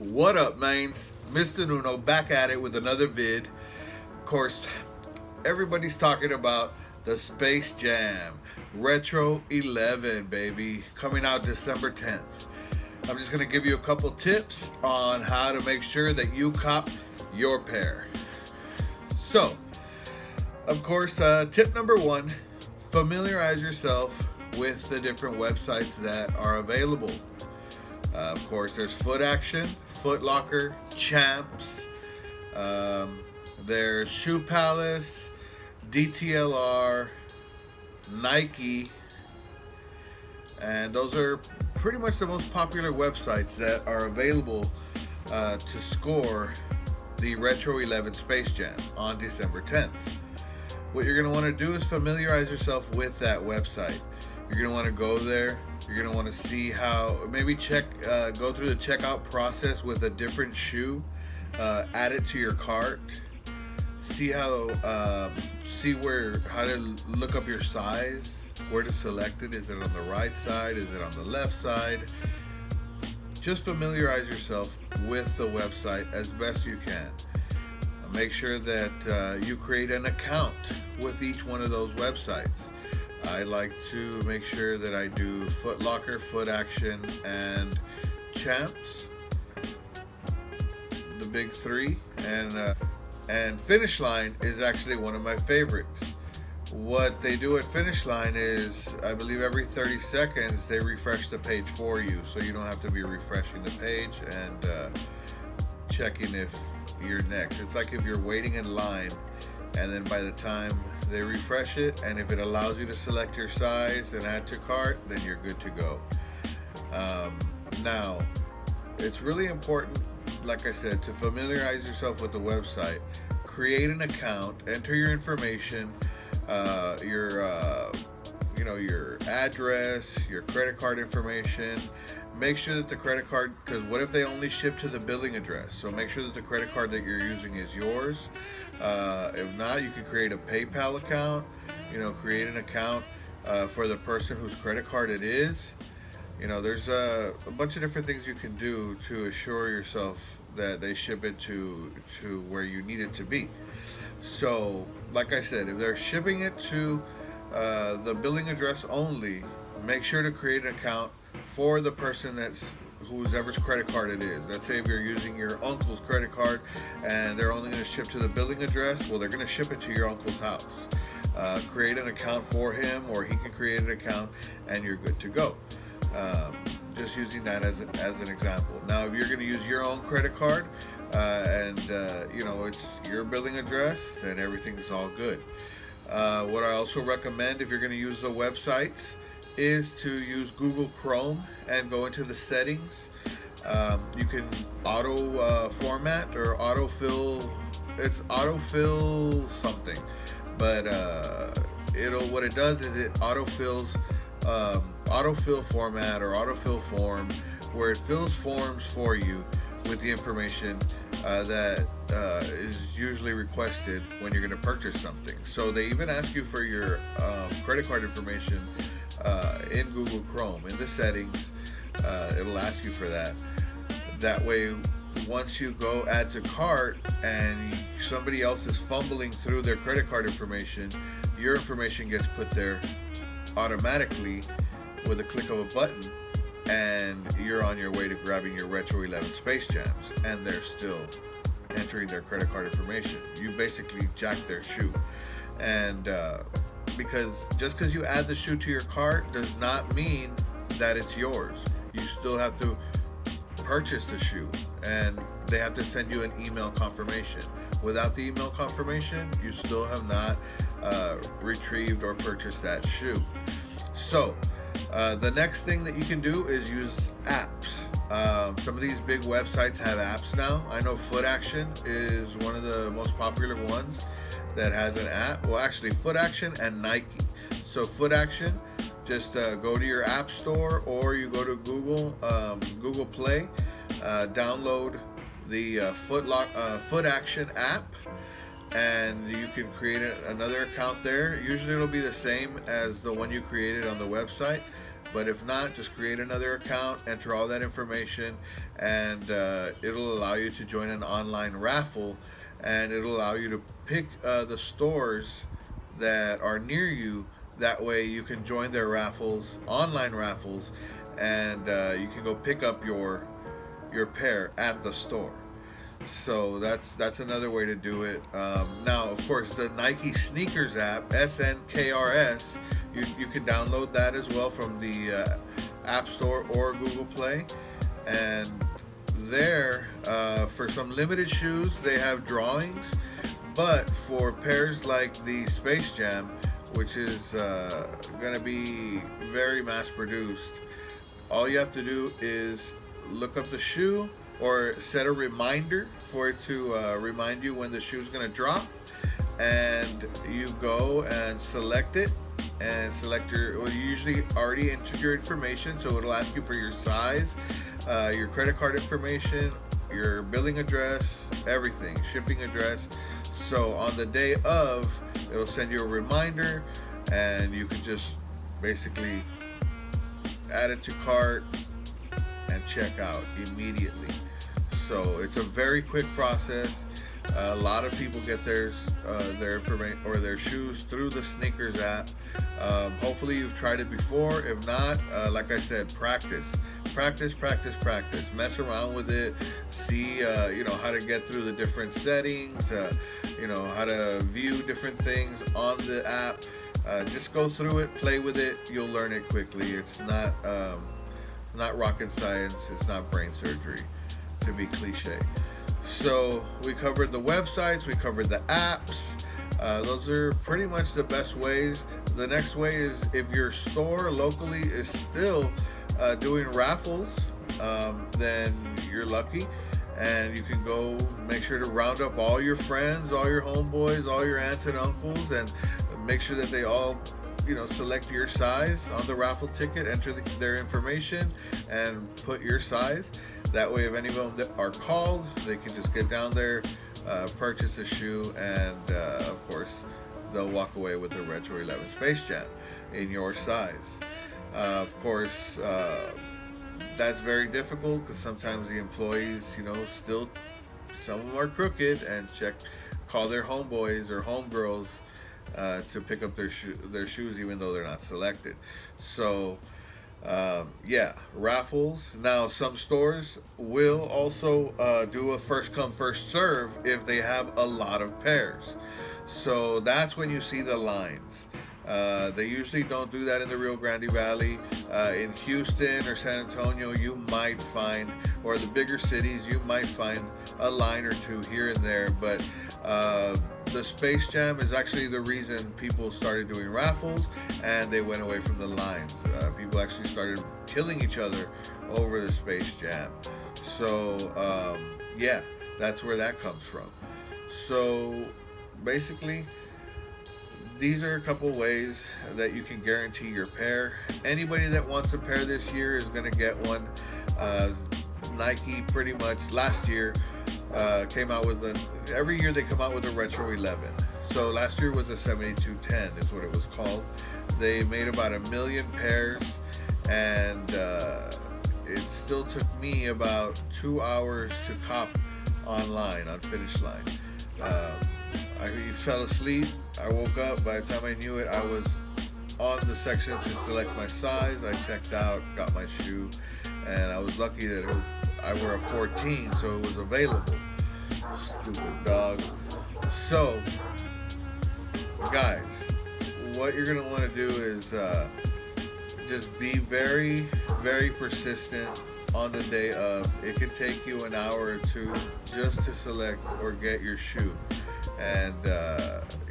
What up, mains? Mr. Nuno back at it with another vid. Of course, everybody's talking about the Space Jam Retro 11, baby, coming out December 10th. I'm just going to give you a couple tips on how to make sure that you cop your pair. So, of course, tip number one, familiarize yourself with the different websites that are available. Of course, there's Foot Action, Foot Locker, Champs, there's Shoe Palace, DTLR, Nike, and those are pretty much the most popular websites that are available to score the Retro 11 Space Jam on December 10th. What you're going to want to do is familiarize yourself with that website. You're going to want to go there. You're going to want to see how, maybe go through the checkout process with a different shoe, add it to your cart, see how to look up your size, where to select it. Is it on the right side? Is it on the left side? Just familiarize yourself with the website as best you can. Make sure that you create an account with each one of those websites. I like to make sure that I do Foot Locker, Foot Action, and Champs, the big three, and Finish Line is actually one of my favorites. What they do at Finish Line is, I believe every 30 seconds they refresh the page for you, so you don't have to be refreshing the page and checking if you're next. It's like if you're waiting in line, and then by the time they refresh it, and if it allows you to select your size and add to cart, then you're good to go. Now, it's really important, like I said, to familiarize yourself with the website. Create an account, enter your information, your address, your credit card information. Make sure that the credit card, because what if they only ship to the billing address? So make sure that the credit card that you're using is yours. If not, you can create a PayPal account. Create an account for the person whose credit card it is. There's a bunch of different things you can do to assure yourself that they ship it to where you need it to be. So, like I said, if they're shipping it to the billing address only, make sure to create an account for the person whoever's credit card it is. Let's say if you're using your uncle's credit card and they're only going to ship to the billing address, well, they're going to ship it to your uncle's house. Create an account for him, or he can create an account, and you're good to go. Just using that as an example. Now, if you're going to use your own credit card and it's your billing address, then everything's all good. What I also recommend, if you're going to use the websites, is to use Google Chrome and go into the settings. You can auto format or autofill. It's autofill something, but what it does is it autofills autofill format or autofill form, where it fills forms for you with the information that is usually requested when you're going to purchase something. So they even ask you for your credit card information in Google Chrome. In the settings, it'll ask you for that. That way, once you go add to cart and somebody else is fumbling through their credit card information, your information gets put there automatically with a click of a button, and you're on your way to grabbing your Retro 11 Space Jams, and they're still entering their credit card information. You basically jack their shoe. And because just because you add the shoe to your cart does not mean that it's yours. You still have to purchase the shoe, and they have to send you an email confirmation. Without the email confirmation, you still have not retrieved or purchased that shoe. So the next thing that you can do is use apps. Some of these big websites have apps now. I know Foot Action is one of the most popular ones that has an app. Well, actually, Foot Action and Nike. So Foot Action, just go to your app store, or you go to Google Play, download the Foot Action app, and you can create another account there. Usually it'll be the same as the one you created on the website, But if not, just create another account, enter all that information, and it'll allow you to join an online raffle, and it'll allow you to pick the stores that are near you. That way, you can join their raffles, online raffles, and you can go pick up your pair at the store. So that's another way to do it. Now, of course, the Nike Sneakers app, SNKRS, you can download that as well from the App Store or Google Play. And there, for some limited shoes, they have drawings. But for pairs like the Space Jam, which is going to be very mass produced, all you have to do is look up the shoe or set a reminder for it to remind you when the shoe is going to drop, and you go and select it, and select you usually already entered your information, so it'll ask you for your size, your credit card information, your billing address, everything, shipping address. So on the day of, it'll send you a reminder, and you can just basically add it to cart and check out immediately. So it's a very quick process. A lot of people get their information or their shoes through the Sneakers app. Hopefully you've tried it before. If not, like I said, practice. Mess around with it. See, how to get through the different settings. How to view different things on the app. Just go through it, play with it. You'll learn it quickly. It's not rocket science. It's not brain surgery, to be cliche. So we covered the websites, we covered the apps. Those are pretty much the best ways. The next way is if your store locally is still doing raffles, then you're lucky, and you can go make sure to round up all your friends, all your homeboys, all your aunts and uncles, and make sure that they all select your size on the raffle ticket, enter their information, and put your size. That way, if anyone are called, they can just get down there, purchase a shoe, and of course, they'll walk away with the Retro 11 Space Jam in your size. Of course, that's very difficult because sometimes the employees, still, some of them are crooked and call their homeboys or homegirls to pick up their shoes, even though they're not selected. So raffles. Now, some stores will also do a first come first serve if they have a lot of pairs. So that's when you see the lines. They usually don't do that in the Rio Grande Valley. In Houston or San Antonio, you might find, or the bigger cities, you might find a line or two here and there. But the Space Jam is actually the reason people started doing raffles, and they went away from the lines. People actually started killing each other over the Space Jam. So that's where that comes from. So basically, these are a couple ways that you can guarantee your pair. Anybody that wants a pair this year is going to get one. Nike pretty much last year came out with every year they come out with a Retro 11. So last year was a 7210 is what it was called. They made about 1 million pairs, and it still took me about 2 hours to cop online on Finish Line. I fell asleep. I woke up. By the time I knew it, I was on the section to select my size. I checked out, got my shoe, and I was lucky that I wore a 14, so it was available. Stupid dog. So, guys, what you're gonna want to do is just be very, very persistent on the day of. It could take you an hour or two just to select or get your shoe. And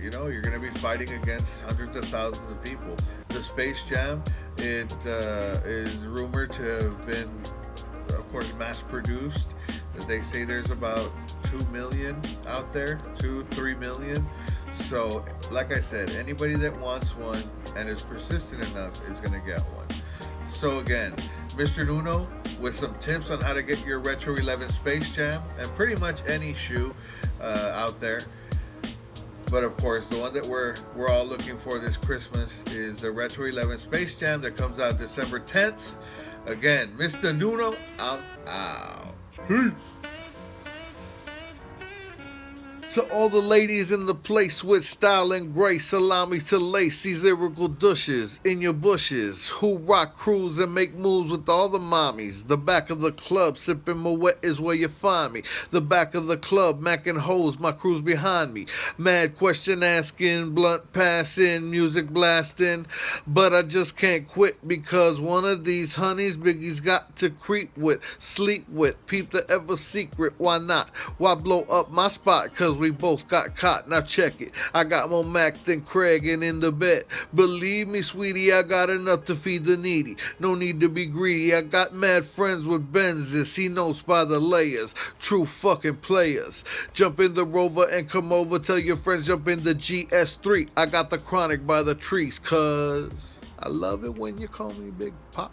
you're going to be fighting against hundreds of thousands of people. The Space Jam, it is rumored to have been, of course, mass produced. They say there's about 2 million out there, 2-3 million. So, like I said, anybody that wants one and is persistent enough is going to get one. So again, Mr. Nuno with some tips on how to get your Retro 11 Space Jam and pretty much any shoe out there. But of course, the one that we're all looking for this Christmas is the Retro 11 Space Jam that comes out December 10th. Again, Mr. Nuno, out. Peace. To all the ladies in the place with style and grace, allow me to lace these lyrical douches in your bushes. Who rock crews and make moves with all the mommies. The back of the club, sipping Moet is where you find me. The back of the club, macking hoes, my crew's behind me. Mad question asking, blunt passing, music blasting. But I just can't quit because one of these honeys Biggie's got to creep with, sleep with, peep the ever secret. Why not? Why blow up my spot? Cause we both got caught. Now check it. I got more Mac than Craig and in the bed. Believe me, sweetie, I got enough to feed the needy. No need to be greedy. I got mad friends with Benzes. He knows by the layers. True fucking players. Jump in the Rover and come over. Tell your friends jump in the GS3. I got the Chronic by the trees. Cause I love it when you call me Big Papa.